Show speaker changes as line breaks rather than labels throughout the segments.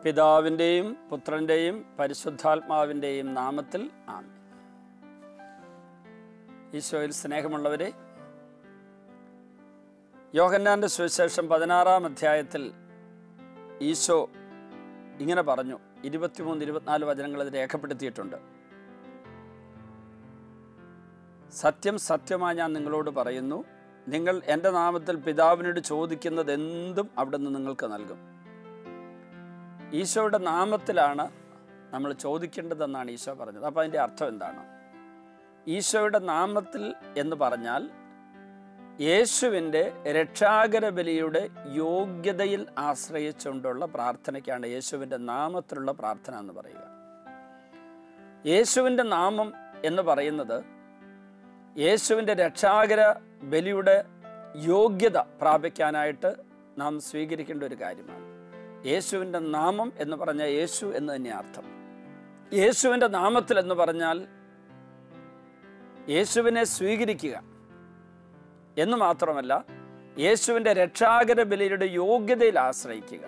പിതാവിൻ്റെയും പുത്രൻ്റെയും പരിശുദ്ധാത്മാവിൻ്റെയും നാമത്തിൽ ആമേൻ. ഈശോയിൽ സ്നേഹമുള്ളവരെ, യോഹന്നാൻ്റെ സുവിശേഷം 16-ാം അധ്യായത്തിൽ ഈശോ ഇങ്ങനെ പറഞ്ഞു. 23-24 വചനങ്ങൾ അത് രേഖപ്പെടുത്തിയിട്ടുണ്ട്. സത്യം സത്യമായി ഞാൻ നിങ്ങളോട് പറയുന്നു, നിങ്ങൾ എൻ്റെ നാമത്തിൽ പിതാവിനോട് ചോദിക്കുന്നത് എന്തും അവിടുന്ന് നിങ്ങൾക്ക് നൽകും. ഈശോയുടെ നാമത്തിലാണ് നമ്മൾ ചോദിക്കേണ്ടതെന്നാണ് ഈശോ പറഞ്ഞത്. അപ്പോൾ അതിൻ്റെ അർത്ഥം എന്താണ്? ഈശോയുടെ നാമത്തിൽ എന്ന് പറഞ്ഞാൽ യേശുവിൻ്റെ രക്ഷാകര ബലിയുടെ യോഗ്യതയിൽ ആശ്രയിച്ചുകൊണ്ടുള്ള പ്രാർത്ഥനയ്ക്കാണ് യേശുവിൻ്റെ നാമത്തിലുള്ള പ്രാർത്ഥന എന്ന് പറയുക. യേശുവിൻ്റെ നാമം എന്ന് പറയുന്നത് യേശുവിൻ്റെ രക്ഷാകര ബലിയുടെ യോഗ്യത പ്രാപിക്കാനായിട്ട് നാം സ്വീകരിക്കേണ്ട ഒരു കാര്യമാണ്. യേശുവിൻ്റെ നാമം എന്ന് പറഞ്ഞാൽ യേശു എന്ന് തന്നെ അർത്ഥം. യേശുവിൻ്റെ നാമത്തിൽ എന്ന് പറഞ്ഞാൽ യേശുവിനെ സ്വീകരിക്കുക എന്ന് മാത്രമല്ല, യേശുവിൻ്റെ രക്ഷാകര ബലിയുടെ യോഗ്യതയിൽ ആശ്രയിക്കുക.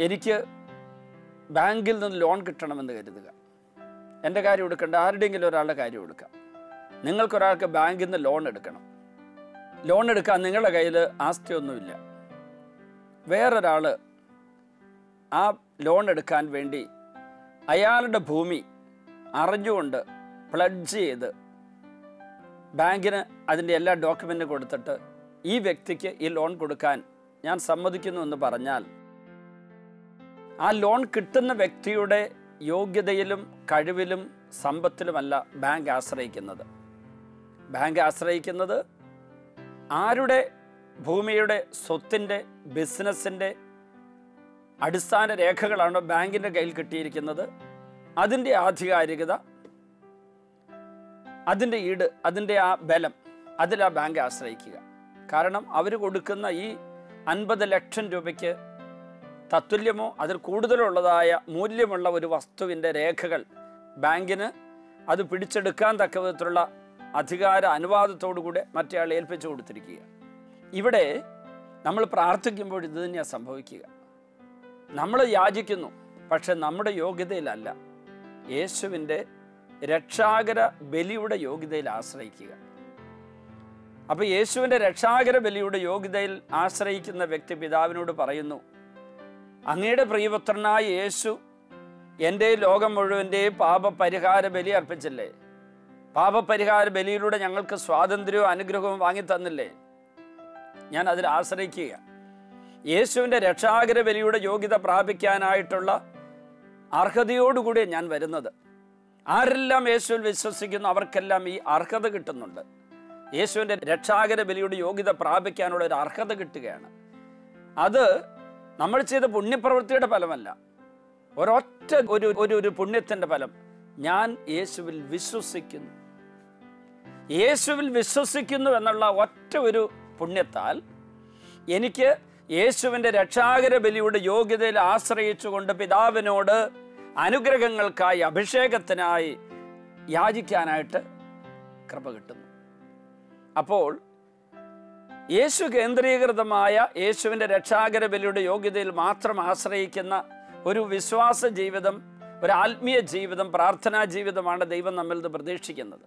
എനിക്ക് ബാങ്കിൽ നിന്ന് ലോൺ കിട്ടണമെന്ന് കരുതുക. എൻ്റെ കാര്യം എടുക്കേണ്ട, ആരുടെയെങ്കിലും ഒരാളുടെ കാര്യം എടുക്കാം. നിങ്ങൾക്കൊരാൾക്ക് ബാങ്കിൽ നിന്ന് ലോൺ എടുക്കണം. ലോൺ എടുക്കാൻ നിങ്ങളുടെ കയ്യിൽ ആസ്തിയൊന്നുമില്ല. വേറൊരാൾ ആ ലോൺ എടുക്കാൻ വേണ്ടി അയാളുടെ ഭൂമി അറിഞ്ഞുകൊണ്ട് പ്ലഡ്ജ് ചെയ്ത് ബാങ്കിന് അതിൻ്റെ എല്ലാ ഡോക്യുമെൻറ്റും കൊടുത്തിട്ട് ഈ വ്യക്തിക്ക് ഈ ലോൺ കൊടുക്കാൻ ഞാൻ സമ്മതിക്കുന്നു എന്ന് പറഞ്ഞാൽ, ആ ലോൺ കിട്ടുന്ന വ്യക്തിയുടെ യോഗ്യതയിലും കഴിവിലും സമ്പത്തിലുമല്ല ബാങ്ക് ആശ്രയിക്കുന്നത്. ബാങ്ക് ആശ്രയിക്കുന്നത് ആരുടെ ഭൂമിയുടെ, സ്വത്തിൻ്റെ, ബിസിനസ്സിൻ്റെ അടിസ്ഥാന രേഖകളാണോ ബാങ്കിൻ്റെ കയ്യിൽ കിട്ടിയിരിക്കുന്നത്, അതിൻ്റെ ആധികാരികത, അതിൻ്റെ ഈട്, അതിൻ്റെ ആ ബലം, അതിലാ ബാങ്ക് ആശ്രയിക്കുക. കാരണം അവർ കൊടുക്കുന്ന ഈ 50 ലക്ഷം രൂപയ്ക്ക് തത്തുല്യമോ അതിൽ കൂടുതലുള്ളതായ മൂല്യമുള്ള ഒരു വസ്തുവിൻ്റെ രേഖകൾ ബാങ്കിന് അത് പിടിച്ചെടുക്കാൻ തക്ക വിധത്തിലുള്ള അധികാര അനുവാദത്തോടുകൂടെ മറ്റേയാൾ ഏൽപ്പിച്ചു കൊടുത്തിരിക്കുക. ഇവിടെ നമ്മൾ പ്രാർത്ഥിക്കുമ്പോൾ ഇത് തന്നെയാണ് സംഭവിക്കുക. നമ്മൾ യാചിക്കുന്നു, പക്ഷെ നമ്മുടെ യോഗ്യതയിലല്ല, യേശുവിൻ്റെ രക്ഷാകര ബലിയുടെ യോഗ്യതയിൽ ആശ്രയിക്കുക. അപ്പോൾ യേശുവിൻ്റെ രക്ഷാകര ബലിയുടെ യോഗ്യതയിൽ ആശ്രയിക്കുന്ന വ്യക്തി പിതാവിനോട് പറയുന്നു, അങ്ങയുടെ പ്രിയപുത്രനായ യേശു എൻ്റെ ലോകം മുഴുവൻ്റെയും പാപപരിഹാര ബലി അർപ്പിച്ചില്ലേ? പാപപരിഹാര ബലിയിലൂടെ ഞങ്ങൾക്ക് സ്വാതന്ത്ര്യവും അനുഗ്രഹവും വാങ്ങി തന്നില്ലേ? ഞാൻ അതിൽ ആശ്രയിക്കുക. യേശുവിൻ്റെ രക്ഷാകര ബലിയുടെ യോഗ്യത പ്രാപിക്കാനായിട്ടുള്ള അർഹതയോടുകൂടി ഞാൻ വരുന്നത്. ആരെല്ലാം യേശുവിൽ വിശ്വസിക്കുന്നു അവർക്കെല്ലാം ഈ അർഹത കിട്ടുന്നുണ്ട്. യേശുവിൻ്റെ രക്ഷാകര ബലിയുടെ യോഗ്യത പ്രാപിക്കാനുള്ള ഒരു അർഹത കിട്ടുകയാണ്. അത് നമ്മൾ ചെയ്ത പുണ്യപ്രവൃത്തിയുടെ ഫലമല്ല, ഒരൊറ്റ ഒരു പുണ്യത്തിൻ്റെ ഫലം. ഞാൻ യേശുവിൽ വിശ്വസിക്കുന്നു. യേശുവിൽ വിശ്വസിക്കുന്നു എന്നുള്ള ഒറ്റ ഒരു പുണ്യത്താൽ എനിക്ക് യേശുവിൻ്റെ രക്ഷാകര ബലിയുടെ യോഗ്യതയിൽ ആശ്രയിച്ചുകൊണ്ട് പിതാവിനോട് അനുഗ്രഹങ്ങൾക്കായി, അഭിഷേകത്തിനായി യാചിക്കാനായിട്ട് കൃപ കിട്ടുന്നു. അപ്പോൾ യേശു കേന്ദ്രീകൃതമായ യേശുവിൻ്റെ രക്ഷാകര ബലിയുടെ യോഗ്യതയിൽ മാത്രം ആശ്രയിക്കുന്ന ഒരു വിശ്വാസ ജീവിതം, ഒരു ആത്മീയ ജീവിതം, പ്രാർത്ഥനാ ജീവിതമാണ് ദൈവം നമ്മിൽ നിന്ന് പ്രതീക്ഷിക്കുന്നത്.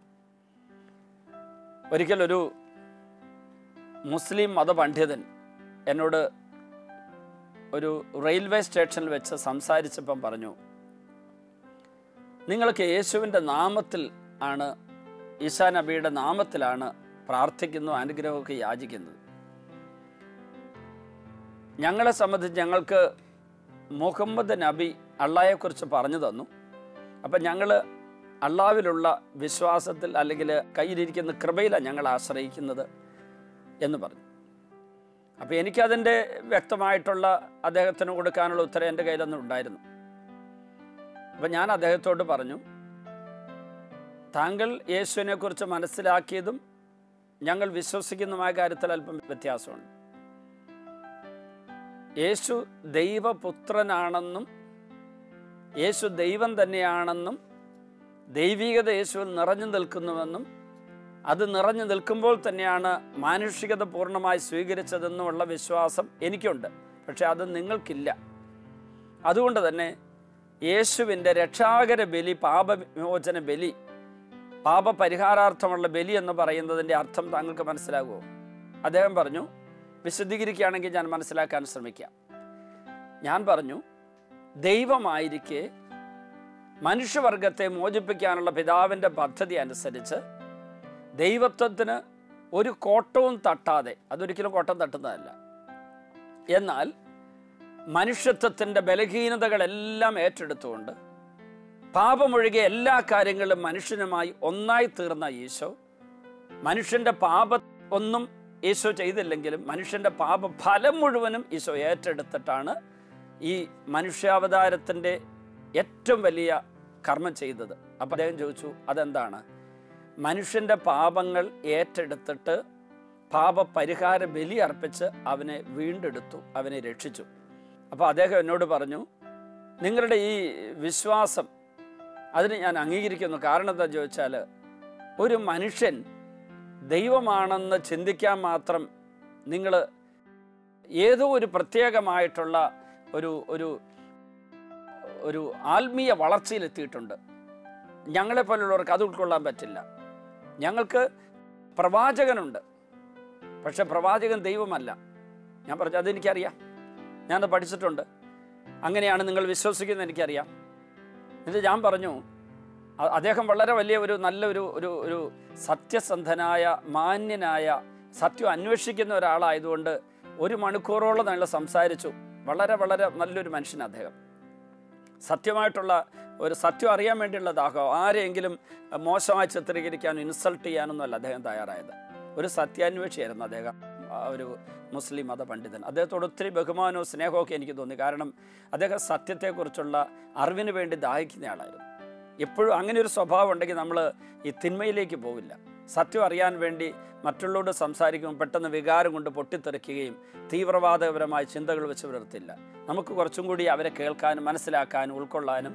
ഒരിക്കലൊരു മുസ്ലിം മതപണ്ഡിതൻ എന്നോട് ഒരു റെയിൽവേ സ്റ്റേഷനിൽ വെച്ച് സംസാരിച്ചപ്പം പറഞ്ഞു, നിങ്ങൾക്ക് യേശുവിൻ്റെ നാമത്തിൽ ആണ്, ഈസാ നബിയുടെ നാമത്തിലാണ് പ്രാർത്ഥിക്കുന്നു, അനുഗ്രഹമൊക്കെ യാചിക്കുന്നത്. ഞങ്ങളെ സംബന്ധിച്ച് ഞങ്ങൾക്ക് മുഹമ്മദ് നബി അള്ളാഹയെക്കുറിച്ച് പറഞ്ഞു തന്നു. അപ്പം ഞങ്ങൾ അള്ളാഹ്വിലുള്ള വിശ്വാസത്തിൽ അല്ലെങ്കിൽ കയ്യിലിരിക്കുന്ന കൃപയിലാണ് ഞങ്ങൾ ആശ്രയിക്കുന്നത് എന്ന് പറഞ്ഞു. അപ്പോൾ എനിക്കതിൻ്റെ വ്യക്തമായിട്ടുള്ള അദ്ദേഹത്തിന് കൊടുക്കാനുള്ള ഉത്തരം എൻ്റെ കയ്യിലൊന്നും ഉണ്ടായിരുന്നു. അപ്പം ഞാൻ അദ്ദേഹത്തോട് പറഞ്ഞു, താങ്കൾ യേശുവിനെക്കുറിച്ച് മനസ്സിലാക്കിയതും ഞങ്ങൾ വിശ്വസിക്കുന്നതുമായ കാര്യത്തിൽ അല്പം വ്യത്യാസമുണ്ട്. യേശു ദൈവപുത്രനാണെന്നും യേശു ദൈവം തന്നെയാണെന്നും ദൈവികത യേശുവിൽ നിറഞ്ഞു നിൽക്കുന്നുവെന്നും അത് നിറഞ്ഞു നിൽക്കുമ്പോൾ തന്നെയാണ് മാനുഷികത പൂർണ്ണമായി സ്വീകരിച്ചതെന്നുള്ള വിശ്വാസം എനിക്കുണ്ട്. പക്ഷെ അത് നിങ്ങൾക്കില്ല. അതുകൊണ്ട് തന്നെ യേശുവിൻ്റെ രക്ഷാകര ബലി, പാപവിമോചന ബലി, പാപപരിഹാരാർത്ഥമുള്ള ബലി എന്ന് പറയുന്നതിൻ്റെ അർത്ഥം താങ്കൾക്ക് മനസ്സിലാകുമോ? അദ്ദേഹം പറഞ്ഞു, വിശദീകരിക്കുകയാണെങ്കിൽ ഞാൻ മനസ്സിലാക്കാൻ ശ്രമിക്കാം. ഞാൻ പറഞ്ഞു, ദൈവമായിരിക്കെ മനുഷ്യവർഗത്തെ മോചിപ്പിക്കാനുള്ള പിതാവിൻ്റെ പദ്ധതി അനുസരിച്ച് ദൈവത്വത്തിന് ഒരു കോട്ടവും തട്ടാതെ, അതൊരിക്കലും കോട്ടം തട്ടുന്നതല്ല, എന്നാൽ മനുഷ്യത്വത്തിൻ്റെ ബലഹീനതകളെല്ലാം ഏറ്റെടുത്തുകൊണ്ട് പാപമൊഴികെ എല്ലാ കാര്യങ്ങളും മനുഷ്യനുമായി ഒന്നായി തീർന്ന ഈശോ, മനുഷ്യൻ്റെ പാപം ഒന്നും ഈശോ ചെയ്തില്ലെങ്കിലും മനുഷ്യൻ്റെ പാപഫലം മുഴുവനും ഈശോ ഏറ്റെടുത്തിട്ടാണ് ഈ മനുഷ്യാവതാരത്തിൻ്റെ ഏറ്റവും വലിയ കർമ്മം ചെയ്തത്. അപ്പോൾ അദ്ദേഹം ചോദിച്ചു, അതെന്താണ്? മനുഷ്യൻ്റെ പാപങ്ങൾ ഏറ്റെടുത്തിട്ട് പാപപരിഹാര ബലി അർപ്പിച്ച് അവനെ വീണ്ടെടുത്തു, അവനെ രക്ഷിച്ചു. അപ്പോൾ അദ്ദേഹം എന്നോട് പറഞ്ഞു, നിങ്ങളുടെ ഈ വിശ്വാസം അതിന് ഞാൻ അംഗീകരിക്കുന്നു. കാരണം എന്താ ചോദിച്ചാൽ, ഒരു മനുഷ്യൻ ദൈവമാണെന്ന് ചിന്തിക്കാൻ മാത്രം നിങ്ങൾ ഏതോ ഒരു പ്രത്യേകമായിട്ടുള്ള ഒരു ഒരു ഒരു ആത്മീയ വളർച്ചയിലെത്തിയിട്ടുണ്ട്. ഞങ്ങളെപ്പോലുള്ളവർക്ക് അത് ഉൾക്കൊള്ളാൻ പറ്റില്ല. ഞങ്ങൾക്ക് പ്രവാചകനുണ്ട്, പക്ഷെ പ്രവാചകൻ ദൈവമല്ല. ഞാൻ പറഞ്ഞു, അതെനിക്കറിയാം, ഞാനത് പഠിച്ചിട്ടുണ്ട്. അങ്ങനെയാണ് നിങ്ങൾ വിശ്വസിക്കുന്നത് എനിക്കറിയാം. എന്നിട്ട് ഞാൻ പറഞ്ഞു, അദ്ദേഹം വളരെ വലിയ ഒരു നല്ലൊരു ഒരു ഒരു സത്യസന്ധനായ, മാന്യനായ, സത്യം അന്വേഷിക്കുന്ന ഒരാളായതുകൊണ്ട് 1 മണിക്കൂറോളം ഞങ്ങൾ സംസാരിച്ചു. വളരെ വളരെ നല്ലൊരു മനുഷ്യൻ അദ്ദേഹം. സത്യമായിട്ടുള്ള ഒരു സത്യം അറിയാൻ വേണ്ടിയുള്ള ദാഹം, ആരെയെങ്കിലും മോശമായി ചിത്രീകരിക്കാനും ഇൻസൾട്ട് ചെയ്യാനൊന്നും അല്ല അദ്ദേഹം തയ്യാറായത്. ഒരു സത്യാന്വേഷിയായിരുന്നു അദ്ദേഹം, ഒരു മുസ്ലിം മത പണ്ഡിതൻ. അദ്ദേഹത്തോട് ഒത്തിരി ബഹുമാനവും സ്നേഹമൊക്കെ എനിക്ക് തോന്നി. കാരണം അദ്ദേഹം സത്യത്തെക്കുറിച്ചുള്ള അറിവിന് വേണ്ടി ദാഹിക്കുന്ന ആളായിരുന്നു. എപ്പോഴും അങ്ങനെ ഒരു സ്വഭാവം ഉണ്ടെങ്കിൽ നമ്മൾ ഈ തിന്മയിലേക്ക് പോവില്ല. സത്യം അറിയാൻ വേണ്ടി മറ്റുള്ളവരോട് സംസാരിക്കുമ്പോൾ പെട്ടെന്ന് വികാരം കൊണ്ട് പൊട്ടിത്തെറിക്കുകയും തീവ്രവാദപരമായ ചിന്തകൾ വെച്ച് പുലർത്തില്ല. നമുക്ക് കുറച്ചും കൂടി അവരെ കേൾക്കാനും മനസ്സിലാക്കാനും ഉൾക്കൊള്ളാനും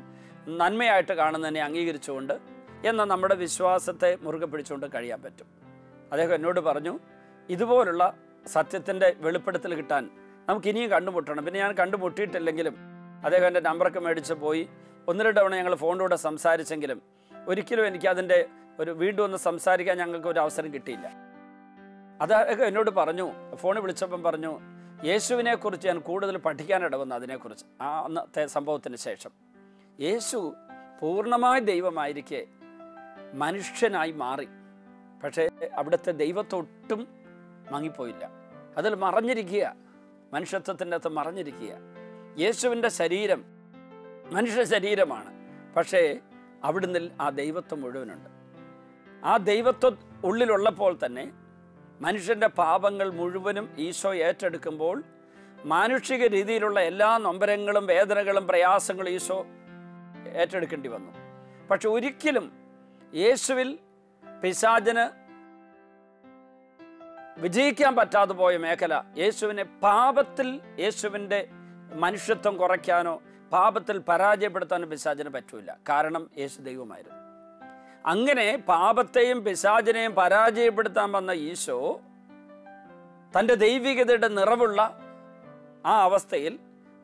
നന്മയായിട്ട് കാണുന്നതിനെ അംഗീകരിച്ചുകൊണ്ട് എന്നാൽ നമ്മുടെ വിശ്വാസത്തെ മുറുകെ പിടിച്ചുകൊണ്ട് കഴിയാൻ പറ്റും. അദ്ദേഹം എന്നോട് പറഞ്ഞു, ഇതുപോലുള്ള സത്യത്തിൻ്റെ വെളിപ്പെടുത്തൽ കിട്ടാൻ നമുക്ക് ഇനിയും കണ്ടുമുട്ടണം. പിന്നെ ഞാൻ കണ്ടുമുട്ടിയിട്ടില്ലെങ്കിലും അദ്ദേഹം എൻ്റെ നമ്പറൊക്കെ മേടിച്ച് പോയി 1-2 തവണ ഞങ്ങൾ ഫോണിലൂടെ സംസാരിച്ചെങ്കിലും ഒരിക്കലും എനിക്ക് അതിൻ്റെ ഒരു വീണ്ടും ഒന്ന് സംസാരിക്കാൻ ഞങ്ങൾക്ക് ഒരു അവസരം കിട്ടിയില്ല. അദ്ദേഹം എന്നോട് പറഞ്ഞു, ഫോണിൽ വിളിച്ചപ്പം പറഞ്ഞു, യേശുവിനെക്കുറിച്ച് ഞാൻ കൂടുതൽ പഠിക്കാനിടവന്നു. അതിനെക്കുറിച്ച് ആ അന്നത്തെ സംഭവത്തിന് ശേഷം യേശു പൂർണ്ണമായി ദൈവമായിരിക്കെ മനുഷ്യനായി മാറി. പക്ഷേ അവിടുത്തെ ദൈവത്തൊട്ടും മങ്ങിപ്പോയില്ല. അതിൽ മറഞ്ഞിരിക്കുക, മനുഷ്യത്വത്തിൻ്റെ അകത്ത് മറഞ്ഞിരിക്കുക. യേശുവിൻ്റെ ശരീരം മനുഷ്യ ശരീരമാണ്, പക്ഷേ അവിടുന്ന് ആ ദൈവത്വം മുഴുവനുണ്ട്. ആ ദൈവത്വം ഉള്ളിലുള്ളപ്പോൾ തന്നെ മനുഷ്യൻ്റെ പാപങ്ങൾ മുഴുവനും ഈശോ ഏറ്റെടുക്കുമ്പോൾ മാനുഷിക രീതിയിലുള്ള എല്ലാ നൊമ്പരങ്ങളും വേദനകളും പ്രയാസങ്ങളും ഈശോ ഏറ്റെടുക്കേണ്ടി വന്നു. പക്ഷെ ഒരിക്കലും യേശുവിൽ പിശാചിന് വിജയിക്കാൻ പറ്റാതെ പോയ മേഖല, യേശുവിനെ പാപത്തിൽ യേശുവിൻ്റെ മനുഷ്യത്വം കുറയ്ക്കാനോ പാപത്തിൽ പരാജയപ്പെടുത്താനോ പിശാചിന് പറ്റൂല. കാരണം യേശു ദൈവമായിരുന്നു. അങ്ങനെ പാപത്തെയും പിശാചിനെയും പരാജയപ്പെടുത്താൻ വന്ന ഈശോ തൻ്റെ ദൈവികതയുടെ നിറവുള്ള ആ അവസ്ഥയിൽ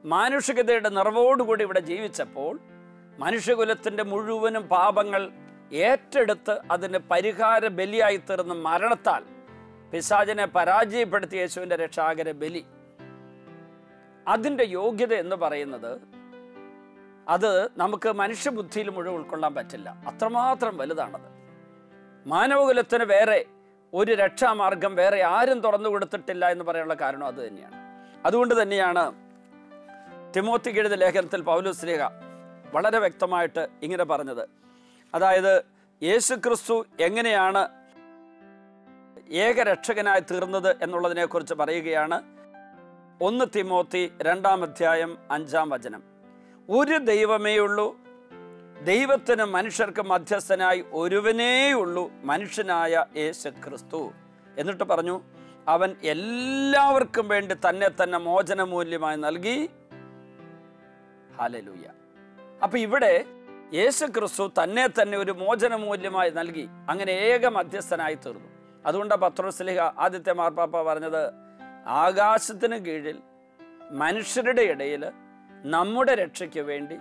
മാനുഷികതയുടെ നിറവോടുകൂടി ഇവിടെ ജീവിച്ചപ്പോൾ മനുഷ്യകുലത്തിൻ്റെ മുഴുവനും പാപങ്ങൾ ഏറ്റെടുത്ത് അതിന് പരിഹാര ബലിയായി തീർന്ന മരണത്താൽ പിശാചിനെ പരാജയപ്പെടുത്തിയ യേശുവിൻ്റെ രക്ഷാകര ബലി, അതിൻ്റെ യോഗ്യത എന്ന് പറയുന്നത് അത് നമുക്ക് മനുഷ്യബുദ്ധിയിൽ മുഴുവൻ ഉൾക്കൊള്ളാൻ പറ്റില്ല. അത്രമാത്രം വലുതാണത്. മാനവകുലത്തിന് വേറെ ഒരു രക്ഷാമാർഗം വേറെ ആരും തുറന്നു കൊടുത്തിട്ടില്ല എന്ന് പറയാനുള്ള കാരണം അത് തന്നെയാണ്. അതുകൊണ്ട് തന്നെയാണ് തിമോത്തിക്ക് എഴുതിയ ലേഖനത്തിൽ പൗലോസ് ശ്ലീഹ വളരെ വ്യക്തമായിട്ട് ഇങ്ങനെ പറഞ്ഞത്. അതായത് യേശുക്രിസ്തു എങ്ങനെയാണ് ഏകരക്ഷകനായി തീർന്നത് എന്നുള്ളതിനെക്കുറിച്ച് പറയുകയാണ്. 1 തിമോത്തി 2-ാം അധ്യായം 5-ാം വചനം. ഒരു ദൈവമേയുള്ളൂ, ദൈവത്തിന് മനുഷ്യർക്ക് മധ്യസ്ഥനായി ഒരുവനേയുള്ളൂ, മനുഷ്യനായ യേശുക്രിസ്തു. എന്നിട്ട് പറഞ്ഞു, അവൻ എല്ലാവർക്കും വേണ്ടി തന്നെ തന്നെ മോചനമൂല്യമായി നൽകി. ഹല്ലേലൂയ. അപ്പൊ ഇവിടെ യേശു ക്രിസ്തു തന്നെ തന്നെ ഒരു മോചനമൂല്യമായി നൽകി അങ്ങനെ ഏക മധ്യസ്ഥനായി തീർന്നു. അതുകൊണ്ടാണ് പത്രോസ്ലീഹ ആദ്യത്തെ മാർപ്പാപ്പ പറഞ്ഞത്, ആകാശത്തിന് കീഴിൽ മനുഷ്യരുടെ ഇടയിൽ നമ്മുടെ രക്ഷയ്ക്ക് വേണ്ടി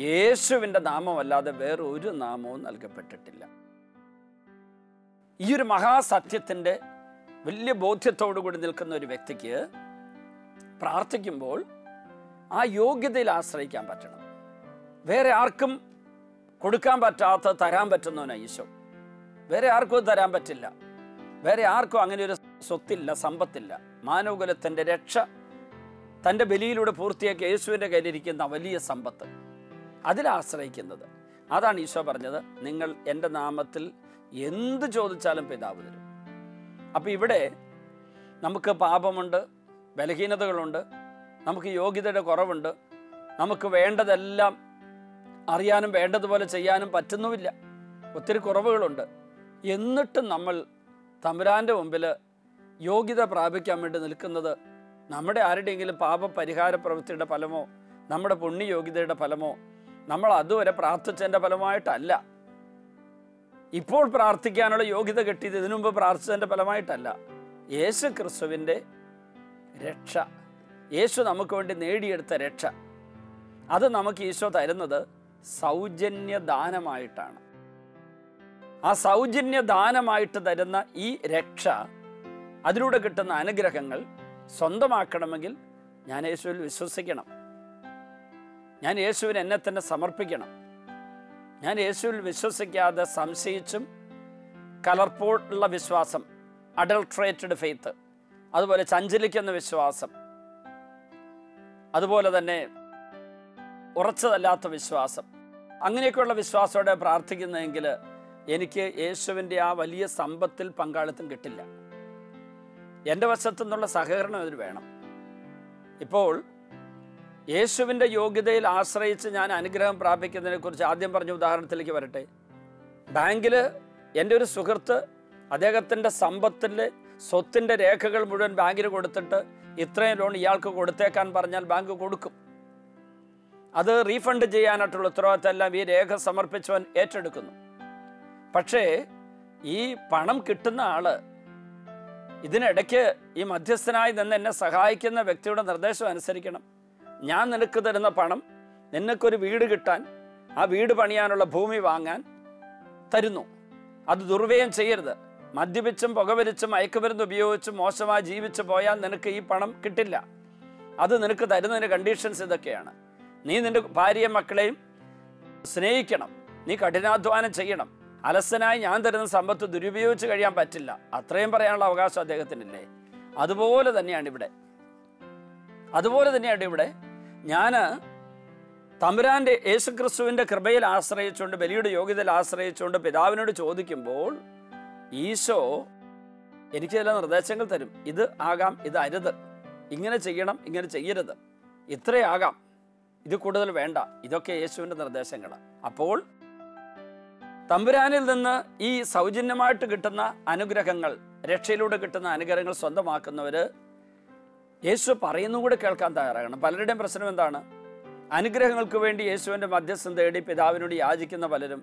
യേശുവിൻ്റെ നാമമല്ലാതെ വേറെ ഒരു നാമവും നൽകപ്പെട്ടിട്ടില്ല. ഈ ഒരു മഹാസത്യത്തിൻ്റെ വലിയ ബോധ്യത്തോടു കൂടി നിൽക്കുന്ന ഒരു വ്യക്തിക്ക് പ്രാർത്ഥിക്കുമ്പോൾ ആ യോഗ്യതയിൽ ആശ്രയിക്കാൻ പറ്റണം. വേറെ ആർക്കും കൊടുക്കാൻ പറ്റാത്ത തരാൻ പറ്റുന്നവനാണ് ഈശോ. വേറെ ആർക്കും തരാൻ പറ്റില്ല. വേറെ ആർക്കും അങ്ങനെ ഒരു സ്വത്തില്ല, സമ്പത്തില്ല. മാനവകുലത്തിൻ്റെ രക്ഷ തൻ്റെ ബലിയിലൂടെ പൂർത്തിയാക്കി യേശുവിൻ്റെ കയ്യിലിരിക്കുന്ന വലിയ സമ്പത്ത്, അതിലാശ്രയിക്കുന്നത്. അതാണ് ഈശോ പറഞ്ഞത്, നിങ്ങൾ എൻ്റെ നാമത്തിൽ എന്ത് ചോദിച്ചാലും പിതാവ് തരും. അപ്പം ഇവിടെ നമുക്ക് പാപമുണ്ട്, ബലഹീനതകളുണ്ട്, നമുക്ക് യോഗ്യതയുടെ കുറവുണ്ട്, നമുക്ക് വേണ്ടതെല്ലാം അറിയാനും വേണ്ടതുപോലെ ചെയ്യാനും പറ്റുന്നുമില്ല, ഒത്തിരി കുറവുകളുണ്ട്. എന്നിട്ടും നമ്മൾ തമ്പുരാൻ്റെ മുമ്പിൽ യോഗ്യത പ്രാപിക്കാൻ വേണ്ടി നിൽക്കുന്നത് നമ്മുടെ ആരുടെയെങ്കിലും പാപപരിഹാര പ്രവൃത്തിയുടെ ഫലമോ നമ്മുടെ പുണ്യയോഗ്യതയുടെ ഫലമോ നമ്മൾ അതുവരെ പ്രാർത്ഥിച്ചതിൻ്റെ ഫലമായിട്ടല്ല. ഇപ്പോൾ പ്രാർത്ഥിക്കാനുള്ള യോഗ്യത കിട്ടിയത് ഇതിനു മുമ്പ് പ്രാർത്ഥിച്ചതിൻ്റെ ഫലമായിട്ടല്ല. യേശു ക്രിസ്തുവിൻ്റെ രക്ഷ, യേശു നമുക്ക് വേണ്ടി നേടിയെടുത്ത രക്ഷ, അത് നമുക്ക് ഈശോ തരുന്നത് സൗജന്യദാനമായിട്ടാണ്. ആ സൗജന്യദാനമായിട്ട് തരുന്ന ഈ രക്ഷ, അതിലൂടെ കിട്ടുന്ന അനുഗ്രഹങ്ങൾ സ്വന്തമാക്കണമെങ്കിൽ ഞാൻ യേശുവിൽ വിശ്വസിക്കണം. ഞാൻ യേശുവിന് എന്നെ തന്നെ സമർപ്പിക്കണം. ഞാൻ യേശുവിൽ വിശ്വസിക്കാതെ സംശയിച്ചും കലർപ്പോഴുള്ള വിശ്വാസം, അഡൾട്രേറ്റഡ് ഫെയ്ത്ത്, അതുപോലെ ചഞ്ചലിക്കുന്ന വിശ്വാസം, അതുപോലെ തന്നെ ഉറച്ചതല്ലാത്ത വിശ്വാസം, അങ്ങനെയൊക്കെയുള്ള വിശ്വാസത്തോടെ പ്രാർത്ഥിക്കുന്നതെങ്കിൽ എനിക്ക് യേശുവിൻ്റെ ആ വലിയ സമ്പത്തിൽ പങ്കാളിത്തം കിട്ടില്ല. എൻ്റെ വശത്തു നിന്നുള്ള സഹകരണം ഇതിൽ വേണം. ഇപ്പോൾ യേശുവിൻ്റെ യോഗ്യതയിൽ ആശ്രയിച്ച് ഞാൻ അനുഗ്രഹം പ്രാപിക്കുന്നതിനെക്കുറിച്ച് ആദ്യം പറഞ്ഞ ഉദാഹരണത്തിലേക്ക് വരട്ടെ. ബാങ്കിൽ എൻ്റെ ഒരു സുഹൃത്ത് അദ്ദേഹത്തിൻ്റെ സമ്പത്തിൻ്റെ സ്വത്തിൻ്റെ രേഖകൾ മുഴുവൻ ബാങ്കിന് കൊടുത്തിട്ട് ഇത്രയും ലോൺ ഇയാൾക്ക് കൊടുത്തേക്കാൻ പറഞ്ഞാൽ ബാങ്ക് കൊടുക്കും. അത് റീഫണ്ട് ചെയ്യാനായിട്ടുള്ള ഉത്തരവാദിത്തം എല്ലാം ഈ രേഖ സമർപ്പിച്ചവൻ ഏറ്റെടുക്കുന്നു. പക്ഷേ ഈ പണം കിട്ടുന്ന ആള് ഇതിനിടയ്ക്ക് ഈ മധ്യസ്ഥനായി നിന്ന് എന്നെ സഹായിക്കുന്ന വ്യക്തിയുടെ നിർദ്ദേശം അനുസരിക്കണം. ഞാൻ നിനക്ക് തരുന്ന പണം നിനക്കൊരു വീട് കിട്ടാൻ, ആ വീട് പണിയാനുള്ള ഭൂമി വാങ്ങാൻ തരുന്നു. അത് ദുർവ്യയം ചെയ്യരുത്. മദ്യപിച്ചും പുകവലിച്ചും മയക്കുമരുന്ന് ഉപയോഗിച്ചും മോശമായി ജീവിച്ചു പോയാൽ നിനക്ക് ഈ പണം കിട്ടില്ല. അത് നിനക്ക് തരുന്നതിന് കണ്ടീഷൻസ് ഇതൊക്കെയാണ്. നീ നിൻ്റെ ഭാര്യയും മക്കളെയും സ്നേഹിക്കണം, നീ കഠിനാധ്വാനം ചെയ്യണം. അലസനായി ഞാൻ തരുന്ന സമ്പത്ത് ദുരുപയോഗിച്ച് കഴിയാൻ പറ്റില്ല. അത്രയും പറയാനുള്ള അവകാശം അദ്ദേഹത്തിനില്ലേ? അതുപോലെ തന്നെയാണ് ഇവിടെ ഞാൻ തമ്പുരാൻ്റെ യേശുക്രിസ്തുവിൻ്റെ കൃപയിൽ ആശ്രയിച്ചുകൊണ്ട്, ബലിയുടെ യോഗ്യതയിൽ ആശ്രയിച്ചുകൊണ്ട് പിതാവിനോട് ചോദിക്കുമ്പോൾ ഈശോ എനിക്ക് ചില നിർദ്ദേശങ്ങൾ തരും. ഇത് ആകാം, ഇത് അരുത്, ഇങ്ങനെ ചെയ്യണം, ഇങ്ങനെ ചെയ്യരുത്, ഇത്രയാകാം, ഇത് കൂടുതൽ വേണ്ട. ഇതൊക്കെ യേശുവിൻ്റെ നിർദ്ദേശങ്ങളാണ്. അപ്പോൾ തമ്പുരാനിൽ നിന്ന് ഈ സൗജന്യമായിട്ട് കിട്ടുന്ന അനുഗ്രഹങ്ങൾ, രക്ഷയിലൂടെ കിട്ടുന്ന അനുഗ്രഹങ്ങൾ സ്വന്തമാക്കുന്നവർ യേശു പറയുന്നു കൂടെ കേൾക്കാൻ തയ്യാറാകണം. പലരുടെയും പ്രശ്നം എന്താണ്? അനുഗ്രഹങ്ങൾക്ക് വേണ്ടി യേശുവിൻ്റെ മധ്യസ്ഥം തേടി പിതാവിനോട് യാചിക്കുന്ന പലരും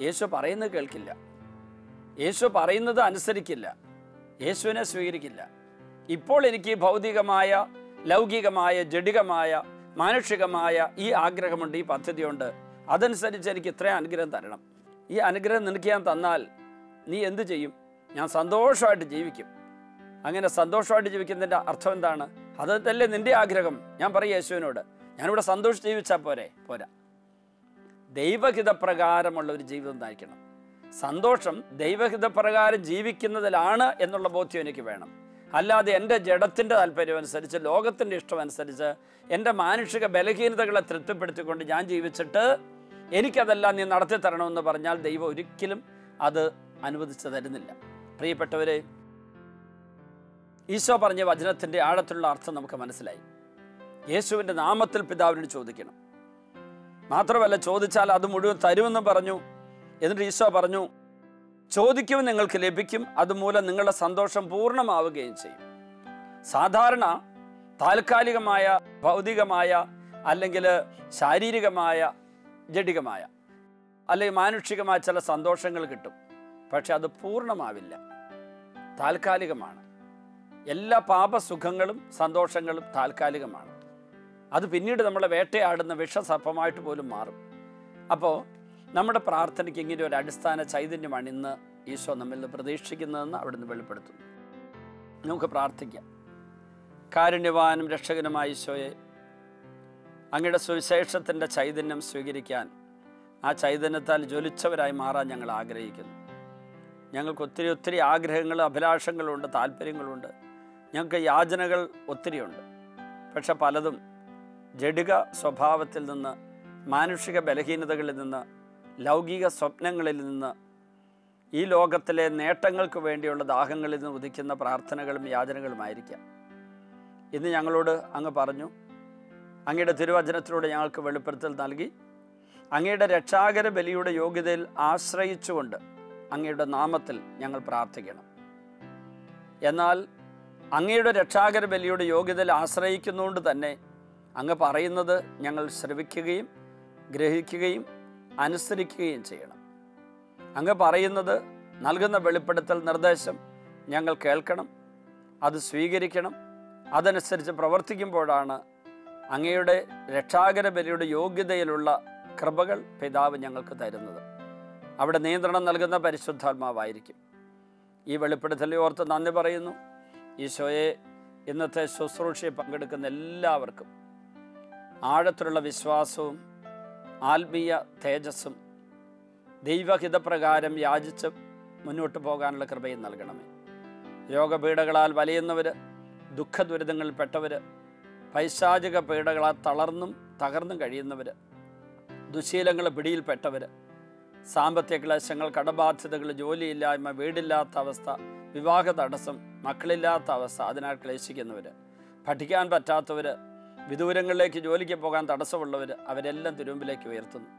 യേശു പറയുന്നത് കേൾക്കില്ല, യേശു പറയുന്നത് അനുസരിക്കില്ല, യേശുവിനെ സ്വീകരിക്കില്ല. ഇപ്പോൾ എനിക്ക് ഭൗതികമായ, ലൗകികമായ, ജഡികമായ, മാനുഷികമായ ഈ ആഗ്രഹമുണ്ട്, ഈ പദ്ധതിയുണ്ട്, അതനുസരിച്ച് എനിക്ക് ഇത്രയും അനുഗ്രഹം തരണം. ഈ അനുഗ്രഹം നിനക്ക് ഞാൻ തന്നാൽ നീ എന്ത് ചെയ്യും? ഞാൻ സന്തോഷമായിട്ട് ജീവിക്കും. അങ്ങനെ സന്തോഷമായിട്ട് ജീവിക്കുന്നതിൻ്റെ അർത്ഥം എന്താണ്? അതല്ലേ നിൻ്റെ ആഗ്രഹം. ഞാൻ പറയും യേശുവിനോട്, ഞാനിവിടെ സന്തോഷിച്ച് ജീവിച്ചാൽ പോരാ. ദൈവഹിതപ്രകാരമുള്ള ഒരു ജീവിതം നയിക്കണം. സന്തോഷം ദൈവഹിതപ്രകാരം ജീവിക്കുന്നതിലാണ് എന്നുള്ള ബോധ്യം എനിക്ക് വേണം. അല്ലാതെ എൻ്റെ ജഡത്തിൻ്റെ താല്പര്യം അനുസരിച്ച്, ലോകത്തിൻ്റെ ഇഷ്ടമനുസരിച്ച്, എൻ്റെ മാനുഷിക ബലഹീനതകളെ തൃപ്തിപ്പെടുത്തിക്കൊണ്ട് ഞാൻ ജീവിച്ചിട്ട് എനിക്കതെല്ലാം നീ നടത്തി തരണമെന്ന് പറഞ്ഞാൽ ദൈവം ഒരിക്കലും അത് അനുവദിച്ചു തരുന്നില്ല. പ്രിയപ്പെട്ടവരെ, ഈശോ പറഞ്ഞ വചനത്തിൻ്റെ ആഴത്തിലുള്ള അർത്ഥം നമുക്ക് മനസ്സിലായി. യേശുവിൻ്റെ നാമത്തിൽ പിതാവിനോട് ചോദിക്കണം. മാത്രമല്ല, ചോദിച്ചാൽ അത് മുഴുവൻ തരുമെന്ന് പറഞ്ഞു. എന്നിട്ട് ഈശോ പറഞ്ഞു, ചോദിക്കും നിങ്ങൾക്ക് ലഭിക്കും, അതുമൂലം നിങ്ങളുടെ സന്തോഷം പൂർണ്ണമാവുകയും ചെയ്യും. സാധാരണ താൽക്കാലികമായ, ഭൗതികമായ, അല്ലെങ്കിൽ ശാരീരികമായ, ജഡികമായ അല്ലെങ്കിൽ മാനുഷികമായ ചില സന്തോഷങ്ങൾ കിട്ടും. പക്ഷെ അത് പൂർണ്ണമാവില്ല, താൽക്കാലികമാണ്. എല്ലാ പാപസുഖങ്ങളും സന്തോഷങ്ങളും താൽക്കാലികമാണ്. അത് പിന്നീട് നമ്മളെ വേട്ടയാടുന്ന വിഷസർപ്പമായിട്ട് പോലും മാറും. അപ്പോൾ നമ്മുടെ പ്രാർത്ഥനയ്ക്ക് ഇങ്ങനെ ഒരു അടിസ്ഥാന ചൈതന്യമാണ് ഇന്ന് ഈശോ നമ്മിൽ നിന്ന് പ്രതീക്ഷിക്കുന്നതെന്ന് അവിടുന്ന് വെളിപ്പെടുത്തുന്നു. നമുക്ക് പ്രാർത്ഥിക്കാം. കാരുണ്യവാനും രക്ഷകനുമായ ഈശോയെ, അങ്ങയുടെ സുവിശേഷത്തിൻ്റെ ചൈതന്യം സ്വീകരിക്കാൻ, ആ ചൈതന്യത്താൽ ജ്വലിച്ചവരായി മാറാൻ ഞങ്ങൾ ആഗ്രഹിക്കുന്നു. ഞങ്ങൾക്ക് ഒത്തിരി ഒത്തിരി ആഗ്രഹങ്ങൾ, അഭിലാഷങ്ങളുണ്ട്, താല്പര്യങ്ങളുണ്ട്. ഞങ്ങൾക്ക് യാചനകൾ ഒത്തിരിയുണ്ട്. പക്ഷെ പലതും ജഡിക സ്വഭാവത്തിൽ നിന്ന്, മാനുഷിക ബലഹീനതകളിൽ നിന്ന്, ലൗകിക സ്വപ്നങ്ങളിൽ നിന്ന്, ഈ ലോകത്തിലെ നേട്ടങ്ങൾക്ക് വേണ്ടിയുള്ള ദാഹങ്ങളിൽ നിന്ന് ഉദിക്കുന്ന പ്രാർത്ഥനകളും യാചനകളുമായിരിക്കാം. ഇന്ന് ഞങ്ങളോട് അങ്ങ് പറഞ്ഞു, അങ്ങയുടെ തിരുവചനത്തിലൂടെ ഞങ്ങൾക്ക് വെളിപ്പെടുത്തൽ നൽകി. അങ്ങയുടെ രക്ഷാകര ബലിയുടെ യോഗ്യതയിൽ ആശ്രയിച്ചുകൊണ്ട് അങ്ങയുടെ നാമത്തിൽ ഞങ്ങൾ പ്രാർത്ഥിക്കണം. എന്നാൽ അങ്ങയുടെ രക്ഷാകര ബലിയുടെ യോഗ്യതയിൽ ആശ്രയിക്കുന്നതുകൊണ്ട് തന്നെ അങ്ങ് പറയുന്നത് ഞങ്ങൾ ശ്രവിക്കുകയും ഗ്രഹിക്കുകയും അനുസരിക്കുകയും ചെയ്യണം. അങ്ങ് പറയുന്നത്, നൽകുന്ന വെളിപ്പെടുത്തൽ, നിർദ്ദേശം ഞങ്ങൾ കേൾക്കണം, അത് സ്വീകരിക്കണം. അതനുസരിച്ച് പ്രവർത്തിക്കുമ്പോഴാണ് അങ്ങയുടെ രക്ഷാകര ബലിയുടെ യോഗ്യതയിലുള്ള കൃപകൾ പിതാവ് ഞങ്ങൾക്ക് തരുന്നത്. അവിടെ നിയന്ത്രണം നൽകുന്ന പരിശുദ്ധാത്മാവായിരിക്കും. ഈ വെളിപ്പെടുത്തൽ ഓർത്ത് നന്ദി പറയുന്നു. ഈശോയെ, ഇന്നത്തെ ശുശ്രൂഷയിൽ പങ്കെടുക്കുന്ന എല്ലാവർക്കും ആഴത്തിലുള്ള വിശ്വാസവും ആത്മീയ തേജസ്സും ദൈവഹിതപ്രകാരം യാചിച്ച് മുന്നോട്ട് പോകാനുള്ള കൃപയും നൽകണമേ. രോഗപീഠകളാൽ വലയുന്നവർ, ദുഃഖദുരിതങ്ങളിൽപ്പെട്ടവർ, പൈശാചിക പീഡകളാൽ തളർന്നും തകർന്നും കഴിയുന്നവർ, ദുശീലങ്ങൾ പിടിയിൽപ്പെട്ടവർ, സാമ്പത്തിക ക്ലേശങ്ങൾ, കടബാധ്യതകൾ, ജോലിയില്ലായ്മ, വീടില്ലാത്ത അവസ്ഥ, വിവാഹ തടസ്സം, മക്കളില്ലാത്ത അവസ്ഥ, അതിനാൽ ക്ലേശിക്കുന്നവർ, പഠിക്കാൻ പറ്റാത്തവർ, വിദൂരങ്ങളിലേക്ക് ജോലിക്ക് പോകാൻ തടസ്സമുള്ളവർ, അവരെല്ലാം തിരുമുമ്പിലേക്ക് ഉയർത്തുന്നു.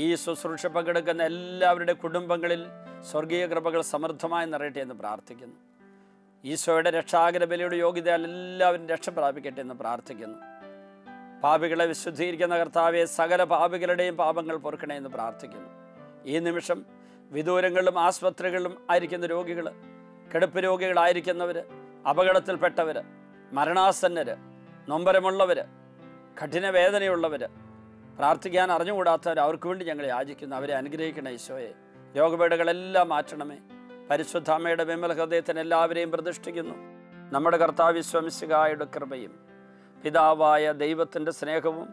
ഈ ശുശ്രൂഷ പങ്കെടുക്കുന്ന എല്ലാവരുടെ കുടുംബങ്ങളിൽ സ്വർഗീയ കൃപകൾ സമൃദ്ധമായി നിറയട്ടെ എന്ന് പ്രാർത്ഥിക്കുന്നു. ഈശോയുടെ രക്ഷാകര ബലിയുടെ യോഗ്യതയാൽ എല്ലാവരും രക്ഷ പ്രാപിക്കട്ടെ എന്ന് പ്രാർത്ഥിക്കുന്നു. പാപികളെ വിശുദ്ധീകരിക്കുന്ന കർത്താവെ, സകല പാപികളുടെയും പാപങ്ങൾ പൊറുക്കണേ എന്ന് പ്രാർത്ഥിക്കുന്നു. ഈ നിമിഷം വിദൂരങ്ങളിലും ആശുപത്രികളിലും ആയിരിക്കുന്ന രോഗികൾ, കിടപ്പ് രോഗികളായിരിക്കുന്നവർ, അപകടത്തിൽപ്പെട്ടവർ, മരണാസന്നർ, നൊമ്പരമുള്ളവർ, കഠിന വേദനയുള്ളവർ, പ്രാർത്ഥിക്കാൻ അറിഞ്ഞുകൂടാത്തവർ, അവർക്ക് വേണ്ടി ഞങ്ങൾ യാചിക്കുന്നു. അവരെ അനുഗ്രഹിക്കണേ ഈശോയെ. രോഗപീഠകളെല്ലാം മാറ്റണമേ. പരിശുദ്ധ അമ്മയുടെ വിമല ഹൃദയത്തിന് എല്ലാവരെയും പ്രതിഷ്ഠിക്കുന്നു. നമ്മുടെ കർത്താവ് ഈശോമിശിഹായുടെ കൃപയും പിതാവായ ദൈവത്തിൻ്റെ സ്നേഹവും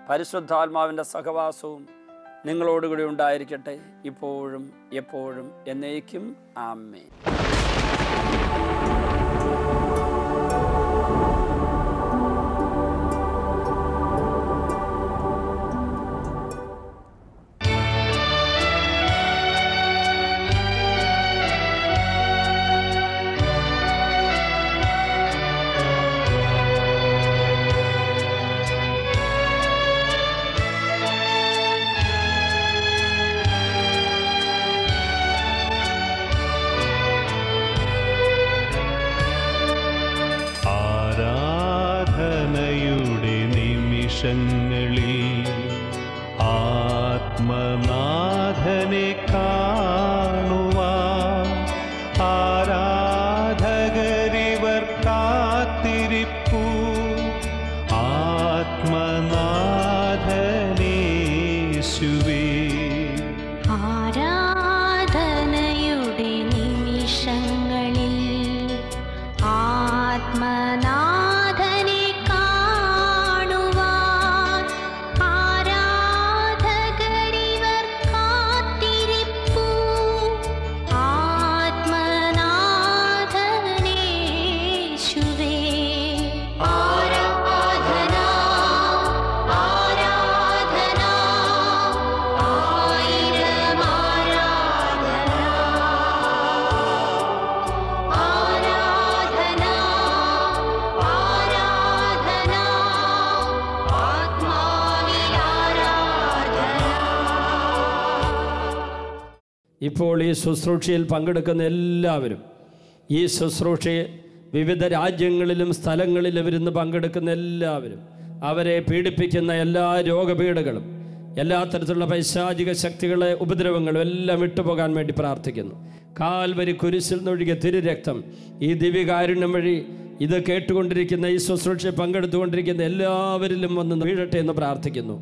പരിശുദ്ധാത്മാവിൻ്റെ സഹവാസവും നിങ്ങളോടുകൂടി ഉണ്ടായിരിക്കട്ടെ, ഇപ്പോഴും എപ്പോഴും എന്നേക്കും. ആമേൻ.
ആത്മനാഥനെ കാണുവാൻ ആരാധകരിവർ കാത്തിരിപ്പു. ആത്മനാഥനേശുവേ,
ആരാധനയുടെ നിമിഷങ്ങളിൽ ആത്മനാഥനെ കാണുവാൻ ആരാധകരിവർ കാത്തിരിപ്പു. ആത്മനാഥനേശുവേ, ആരാധന ആരാധന ആയിരം ആരാധന ആരാധന ആരാധന ആത്മാവിൽ ആരാധന.
ഇപ്പോൾ ഈ ശുശ്രൂഷയിൽ പങ്കെടുക്കുന്ന എല്ലാവരും, ഈ ശുശ്രൂഷയെ വിവിധ രാജ്യങ്ങളിലും സ്ഥലങ്ങളിലും ഇരുന്ന് പങ്കെടുക്കുന്ന എല്ലാവരും, അവരെ പീഡിപ്പിക്കുന്ന എല്ലാ രോഗപീഠകളും
എല്ലാ തരത്തിലുള്ള പൈശാചിക ശക്തികളെ ഉപദ്രവങ്ങളും എല്ലാം വിട്ടുപോകാൻ വേണ്ടി പ്രാർത്ഥിക്കുന്നു. കാൽവരി കുരിശിൽ നിന്നൊഴുകിയ തിരുരക്തം ഈ ദിവ്യകാരുണ്യം വഴി ഇത് കേട്ടുകൊണ്ടിരിക്കുന്ന, ഈ ശുശ്രൂഷയിൽ പങ്കെടുത്തുകൊണ്ടിരിക്കുന്ന എല്ലാവരിലും വന്ന് വീഴട്ടെ എന്ന് പ്രാർത്ഥിക്കുന്നു.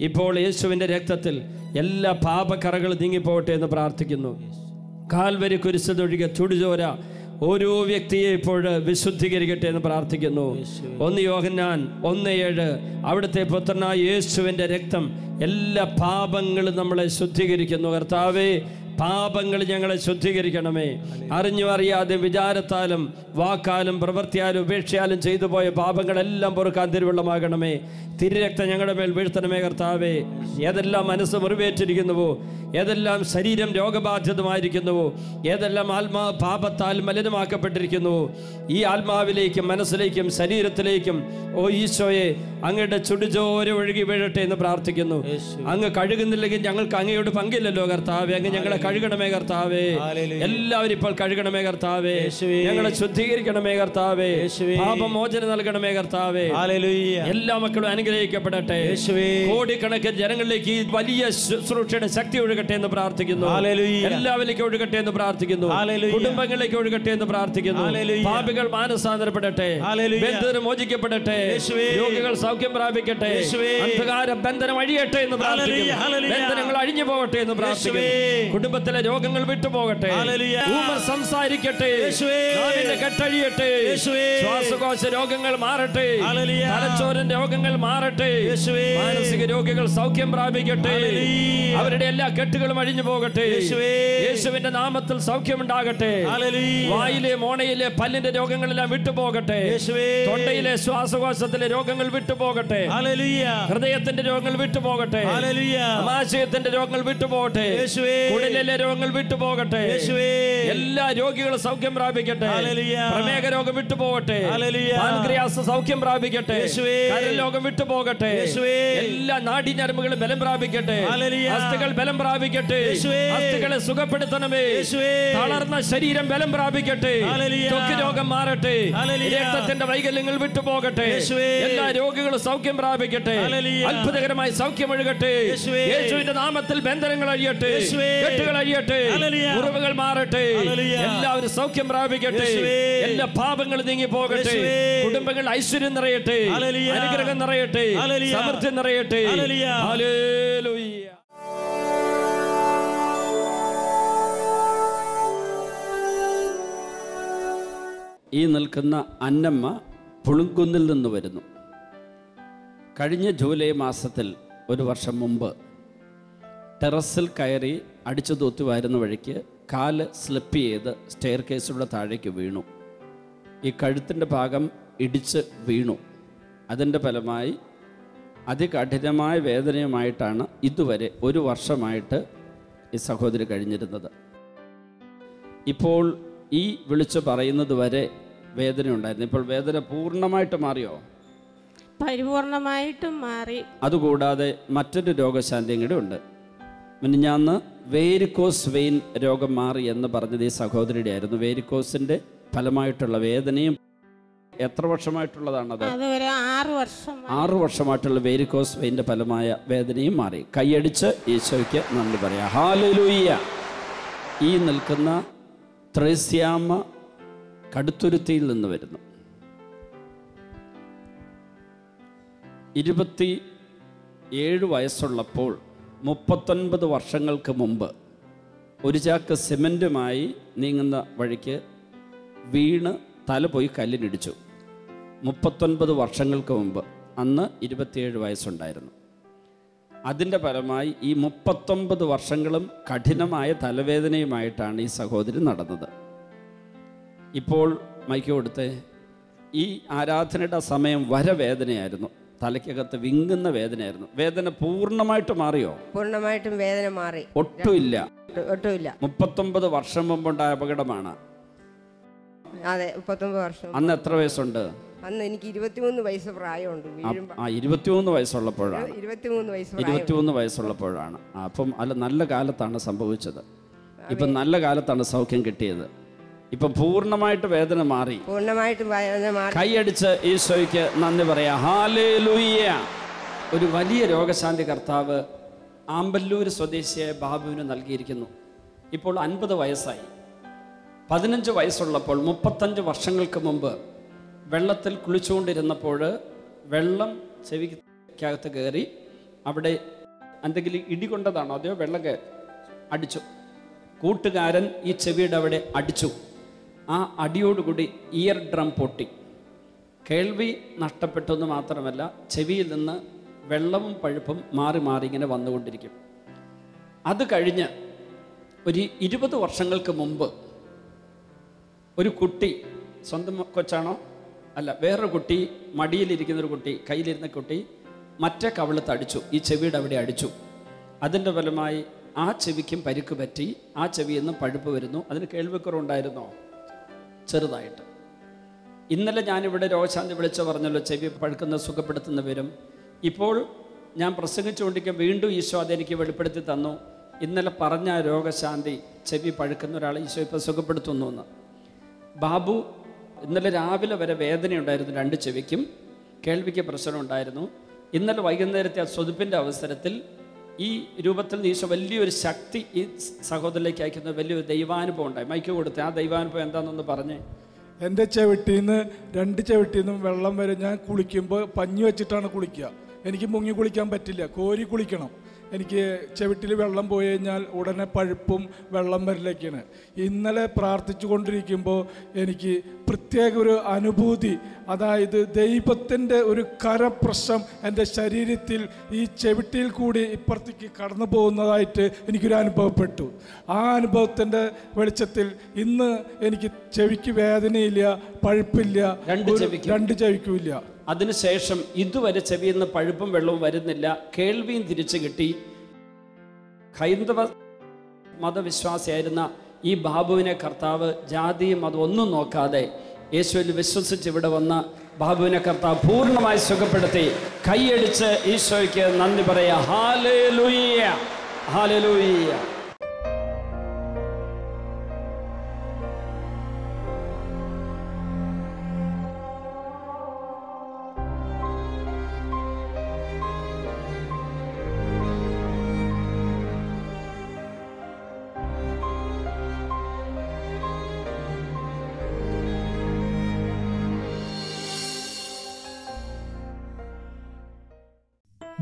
ഇപ്പോൾ യേശുവിൻ്റെ രക്തത്തിൽ എല്ലാ പാപക്കറകളും നീങ്ങിപ്പോകട്ടെ എന്ന് പ്രാർത്ഥിക്കുന്നു. കാൽവരി കുരിശിൽ നിന്നൊഴുകിയ ചുടുചോര ഓരോ വ്യക്തിയെ ഇപ്പോൾ വിശുദ്ധീകരിക്കട്ടെ എന്ന് പ്രാർത്ഥിക്കുന്നു. 1 യോഹന്നാൻ 1:7 അവിടുത്തെ പുത്രനായ യേശുവിൻ്റെ രക്തം എല്ലാ പാപങ്ങളും നമ്മളെ ശുദ്ധീകരിക്കുന്നു. കർത്താവേ, പാപങ്ങൾ ഞങ്ങളെ ശുദ്ധീകരിക്കണമേ. അറിഞ്ഞും അറിയാതെ വിചാരത്താലും വാക്കാലും പ്രവൃത്തിയാലും ഉപേക്ഷയാലും ചെയ്തു പോയ പാപങ്ങളെല്ലാം പൊറുക്കാൻ തിരുവെള്ളമാകണമേ. തിരുരക്തം ഞങ്ങളുടെ മേൽ വീഴ്ത്തണമേ കർത്താവേ. ഏതെല്ലാം മനസ്സ് മുറിവേറ്റിരിക്കുന്നുവോ, ഏതെല്ലാം ശരീരം രോഗബാധിതമായിരിക്കുന്നുവോ, ഏതെല്ലാം ആത്മാവ് പാപത്താൽ മലിനമാക്കപ്പെട്ടിരിക്കുന്നുവോ, ഈ ആത്മാവിലേക്കും മനസ്സിലേക്കും ശരീരത്തിലേക്കും ഓ ഈശോയെ അങ്ങയുടെ ചുടുചോര ഒഴുകി വീഴട്ടെ എന്ന് പ്രാർത്ഥിക്കുന്നു. അങ്ങ് കഴുകുന്നില്ലെങ്കിൽ ഞങ്ങൾക്ക് അങ്ങയോട് പങ്കില്ലല്ലോ കർത്താവേ. അങ്ങ് ഞങ്ങളെ കഴുകണമേ കർത്താവേ. എല്ലാവരും ഇപ്പോൾ കഴുകണമേ കർത്താവേ. ഞങ്ങളെ ശുദ്ധീകരിക്കണമേ കർത്താവേ. പാപമോചനം നൽകണമേ കർത്താവേ. എല്ലാ മക്കളും അനുഗ്രഹിക്കപ്പെടട്ടെ. കോടിക്കണക്കിന് ജനങ്ങളിലേക്ക് ഈ വലിയ ശുശ്രൂഷയുടെ ശക്തി ഒഴുകട്ടെ എന്ന് പ്രാർത്ഥിക്കുന്നു. എല്ലാവരിലേക്കും ഒഴുകട്ടെ എന്ന് പ്രാർത്ഥിക്കുന്നു. കുടുംബങ്ങളിലേക്ക് ഒഴുകട്ടെ എന്ന് പ്രാർത്ഥിക്കുന്നു. പാപികൾ മാനസാന്തരപ്പെടട്ടെ. ബന്ധനം മോചിക്കപ്പെടട്ടെ. രോഗികൾ സൗഖ്യം പ്രാപിക്കട്ടെ. അന്ധകാര ബന്ധനം അഴിയട്ടെ എന്ന് പ്രാർത്ഥിക്കുന്നു. ബന്ധനങ്ങൾ അഴിഞ്ഞു പോകട്ടെ എന്ന് പ്രാർത്ഥിക്കുന്നു. കുടുംബത്തിലെ രോഗങ്ങൾ വിട്ടുപോകട്ടെ. ഊമർ സംസാരിക്കട്ടെ. കെട്ടഴിയട്ടെ. ശ്വാസകോശ രോഗങ്ങൾ മാറട്ടെ. തലച്ചോരൻ രോഗങ്ങൾ മാറട്ടെ. മാനസിക രോഗികൾ സൗഖ്യം പ്രാപിക്കട്ടെ. അവരുടെ എല്ലാ കെട്ടുകളും അഴിഞ്ഞു പോകട്ടെ. യേശുവിന്റെ നാമത്തിൽ സൗഖ്യമുണ്ടാകട്ടെ. വായിലെ മോണയിലെ പല്ലിന്റെ രോഗങ്ങളെല്ലാം വിട്ടുപോകട്ടെ. തൊണ്ടയിലെ ശ്വാസകോശത്തിലെ രോഗങ്ങൾ വിട്ടുപോകട്ടെ. ഹൃദയത്തിന്റെ രോഗങ്ങൾ വിട്ടുപോകട്ടെ. ആമാശയത്തിന്റെ രോഗങ്ങൾ വിട്ടുപോകട്ടെ. കുടലിലെ രോഗങ്ങൾ വിട്ടുപോകട്ടെ. എല്ലാ രോഗികളും സൗഖ്യം പ്രാപിക്കട്ടെ. പ്രമേഹ രോഗം വിട്ടുപോകട്ടെ. പാൻക്രിയാസ് സൗഖ്യം പ്രാപിക്കട്ടെ. കരൾ രോഗം വിട്ടുപോകട്ടെ. എല്ലാ നാഡീഞരമ്പുകളും ബലം പ്രാപിക്കട്ടെ. അസ്ഥികൾ ബലം പ്രാപിക്കട്ടെ. അസ്ഥികളെ സുഖപ്പെടുത്തണമേ. തളർന്ന ശരീരം ബലം പ്രാപിക്കട്ടെ. ത്വക്ക് രോഗം മാറട്ടെ. രക്തത്തിന്റെ വൈകല്യങ്ങൾ വിട്ടുപോകട്ടെ. എല്ലാ രോഗികളും സൗഖ്യം പ്രാപിക്കട്ടെ. അത്ഭുതകരമായി സൗഖ്യം ഒഴുകട്ടെ. യേശുവിന്റെ നാമത്തിൽ ബന്ധനങ്ങൾ അഴിയട്ടെ. കെട്ടുകൾ അഴിയട്ടെ. മുറിവുകൾ മാറട്ടെ. എല്ലാവരും സൗഖ്യം പ്രാപിക്കട്ടെ. എല്ലാ പാപങ്ങളും നീങ്ങി പോകട്ടെ. കുടുംബങ്ങൾ ഐശ്വര്യം നിറയട്ടെ. അനുഗ്രഹം നിറയട്ടെ. സമൃദ്ധി നിറയട്ടെ. ഹല്ലേലൂയ.
ഈ നിൽക്കുന്ന അന്നമ്മ പുളുങ്കുന്നിൽ നിന്ന് വരുന്നു. കഴിഞ്ഞ ജൂലൈ മാസത്തിൽ 1 വർഷം മുമ്പ് ടെറസിൽ കയറി അടിച്ചു തൂത്തി വരുന്ന വഴിക്ക് കാല് സ്ലിപ്പ് ചെയ്ത് സ്റ്റെയർ കേസിലൂടെ താഴേക്ക് വീണു. ഈ കഴുത്തിൻ്റെ ഭാഗം ഇടിച്ച് വീണു. അതിൻ്റെ ഫലമായി അതികഠിനമായ വേദനയുമായിട്ടാണ് ഇതുവരെ 1 വർഷമായിട്ട് ഈ സഹോദരി കഴിഞ്ഞിരുന്നത്. ഇപ്പോൾ ഈ വിളിച്ച് പറയുന്നത് വരെ വേദന ഉണ്ടായിരുന്നു. ഇപ്പോൾ വേദന പൂർണ്ണമായിട്ട് മാറിയോ?
പരിപൂർണമായിട്ടും മാറി.
അതുകൂടാതെ മറ്റൊരു രോഗശാന്തിയും കൂടെ ഉണ്ട്. മിനിഞ്ഞാന്ന് വേരിക്കോസ് വെയിൻ രോഗം മാറി എന്ന് പറഞ്ഞത് ഈ സഹോദരിയുടെ ആയിരുന്നു. വേരിക്കോസിൻ്റെ ഫലമായിട്ടുള്ള വേദനയും എത്ര വർഷമായിട്ടുള്ളതാണത്? 6 വർഷമായിട്ടുള്ള വേരിക്കോസ് വെയിൻ്റെ ഫലമായ വേദനയും മാറി. കൈയടിച്ച് ഈശോയ്ക്ക് നന്ദി പറയാം. ഹല്ലേലൂയ. ഈ നിൽക്കുന്ന ത്രേസ്യാമ്മ കടുത്തുരുത്തിയിൽ നിന്ന് വരുന്നു. 27 വയസ്സുള്ളപ്പോൾ 39 വർഷങ്ങൾക്ക് മുമ്പ് ഒരു ചാക്ക് സിമൻറ്റുമായി നീങ്ങുന്ന വഴിക്ക് വീണ് തല പോയി കല്ലിനിടിച്ചു. 39 വർഷങ്ങൾക്ക് മുമ്പ്. അന്ന് 27 വയസ്സുണ്ടായിരുന്നു. അതിൻ്റെ ഫലമായി ഈ 39 വർഷങ്ങളും കഠിനമായ തലവേദനയുമായിട്ടാണ് ഈ സഹോദരി നടന്നത്. ഇപ്പോൾ മൈക്ക് കൊടുത്തേ. ഈ ആരാധനയുടെ സമയം വരവേദനയായിരുന്നു. തലയ്ക്കകത്ത് വിങ്ങുന്ന വേദനയായിരുന്നു. വേദന പൂർണ്ണമായിട്ട് മാറിയോ?
പൂർണ്ണമായിട്ടും വേദന മാറി.
ഒട്ടുമില്ല.
39
വർഷം മുമ്പുണ്ടായ അപകടമാണ്.
അതെ, 39 വർഷം.
അന്ന് എത്ര വയസ്സുണ്ട്?
അന്ന് എനിക്ക് 23 വയസ്സ് പ്രായമുണ്ട്.
23 വയസ്സുള്ളപ്പോഴാണ്.
23
വയസ്സുള്ളപ്പോഴാണ്. അപ്പം അല്ല, നല്ല കാലത്താണ് സംഭവിച്ചത്. ഇപ്പം നല്ല കാലത്താണ് സൗഖ്യം കിട്ടിയത്. ഇപ്പം പൂർണ്ണമായിട്ട് വേദന മാറി.
പൂർണ്ണമായിട്ടും വേദന മാറി.
കൈയടിച്ച് ഈശോയ്ക്ക് നന്ദി പറയാം. ഹല്ലേലൂയ. ഒരു വലിയ രോഗശാന്തി കർത്താവ് ആമ്പല്ലൂർ സ്വദേശിയായ ബാബുവിന് നൽകിയിരിക്കുന്നു. ഇപ്പോൾ 50 വയസ്സായി. 15 വയസ്സുള്ളപ്പോൾ 35 വർഷങ്ങൾക്ക് മുമ്പ് വെള്ളത്തിൽ കുളിച്ചുകൊണ്ടിരുന്നപ്പോൾ വെള്ളം ചെവിക്കകത്ത് കയറി. അവിടെ എന്തെങ്കിലും ഇടികൊണ്ടതാണോ അതെയോ വെള്ളം അടിച്ചു. കൂട്ടുകാരൻ ഈ ചെവിയുടെ അവിടെ അടിച്ചു. ആ അടിയോടുകൂടി ഇയർ ഡ്രം പൊട്ടി. കേൾവി നഷ്ടപ്പെട്ടു എന്ന് മാത്രമല്ല, ചെവിയിൽ നിന്ന് വെള്ളവും പഴുപ്പും മാറി മാറി ഇങ്ങനെ വന്നുകൊണ്ടിരിക്കും. അത് കഴിഞ്ഞ് ഒരു 20 വർഷങ്ങൾക്ക് മുമ്പ് ഒരു കുട്ടി, സ്വന്തം കൊച്ചാണോ അല്ല, വേറൊരു കുട്ടി, മടിയിലിരിക്കുന്നൊരു കുട്ടി, കയ്യിലിരുന്ന കുട്ടി മറ്റേ കവിളത്ത് അടിച്ചു, ഈ ചെവിയുടെ അവിടെ അടിച്ചു. അതിൻ്റെ ഫലമായി ആ ചെവിക്കും പരിക്ക് പറ്റി. ആ ചെവിയിൽ നിന്ന് പഴുപ്പ് വരുന്നു. അതിന് കേൾവിക്കുറവുണ്ടായിരുന്നോ? ചെറുതായിട്ട്. ഇന്നലെ ഞാനിവിടെ രോഗശാന്തി വിളിച്ചു പറഞ്ഞല്ലോ, ചെവി പഴുക്കുന്ന സുഖപ്പെടുത്തുന്ന വരും. ഇപ്പോൾ ഞാൻ പ്രസംഗിച്ചുകൊണ്ടിരിക്കുക വീണ്ടും ഈശോ അതെനിക്ക് വെളിപ്പെടുത്തി തന്നു. ഇന്നലെ പറഞ്ഞ രോഗശാന്തി, ചെവി പഴുക്കുന്ന ഒരാളെ ഈശോ ഇപ്പോൾ സുഖപ്പെടുത്തുന്നു എന്ന്. ബാബു ഇന്നലെ രാവിലെ വരെ വേദനയുണ്ടായിരുന്നു, 2 ചെവിക്കും, കേൾവിക്ക് പ്രശ്നമുണ്ടായിരുന്നു. ഇന്നലെ വൈകുന്നേരത്തെ ആ സ്വതുപ്പിൻ്റെ അവസരത്തിൽ ഈ രൂപത്തിൽ ഈശോ വലിയൊരു ശക്തി ഈ സഹോദരനിലേക്ക് അയക്കുന്ന വലിയൊരു ദൈവാനുഭവം ഉണ്ടായി. മൈക്ക് കൊടുത്ത് ആ ദൈവാനുഭവം എന്താണെന്നൊന്ന് പറഞ്ഞേ.
എൻ്റെ ചെവിട്ടിന്ന് 2 ചെവിട്ടിന്നും വെള്ളം വരെ ഞാൻ കുളിക്കുമ്പോൾ പഞ്ഞി വെച്ചിട്ടാണ് കുളിക്കുക. എനിക്ക് മുങ്ങി കുളിക്കാൻ പറ്റില്ല, കോരി കുളിക്കണം. എനിക്ക് ചെവിട്ടിൽ വെള്ളം പോയി കഴിഞ്ഞാൽ ഉടനെ പഴുപ്പും വെള്ളം വരലൊക്കെയാണ്. ഇന്നലെ പ്രാർത്ഥിച്ചു കൊണ്ടിരിക്കുമ്പോൾ എനിക്ക് പ്രത്യേക ഒരു അനുഭൂതി, അതായത് ദൈവത്തിൻ്റെ ഒരു കരപ്രശ്നം എൻ്റെ ശരീരത്തിൽ ഈ ചെവിട്ടിയിൽ കൂടി ഇപ്പുറത്തേക്ക് കടന്നു പോകുന്നതായിട്ട് എനിക്കൊരു അനുഭവപ്പെട്ടു. ആ അനുഭവത്തിൻ്റെ വെളിച്ചത്തിൽ ഇന്ന് എനിക്ക് ചെവിക്ക് വേദനയില്ല, പഴുപ്പില്ല, 2 ചെവിക്കുമില്ല.
അതിനുശേഷം ഇതുവരെ ചെവിയിൽ നിന്ന് പഴുപ്പും വെള്ളവും വരുന്നില്ല, കേൾവിയും തിരിച്ചു കിട്ടി. ഹൈന്ദവ മതവിശ്വാസിയായിരുന്ന ഈ ബാബുവിനെ കർത്താവ് ജാതിയും അതൊന്നും നോക്കാതെ യേശുവിൽ വിശ്വസിച്ച് ഇവിടെ വന്ന ബാബുവിനെ കർത്താവ് പൂർണ്ണമായി സുഖപ്പെടുത്തി. കൈയടിച്ച് ഈശോയ്ക്ക് നന്ദി പറയാ. ഹല്ലേലൂയ, ഹല്ലേലൂയ.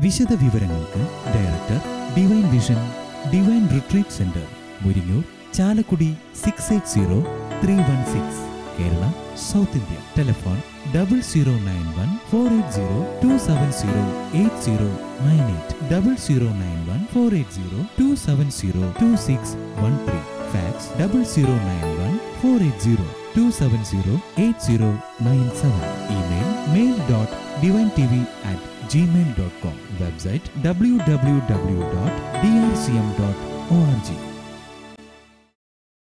വിശദ വിവരങ്ങൾക്ക് director, Divine Vision, Divine Retreat Centre, Muringoor, Chalakudy 680316, Kerala, South India. Telephone 0091 480 270 8098, 0091 480 270 2613. Fax 0091 480 270 8097. Email mail.divintv@gmail.com. Website www.drcm.org.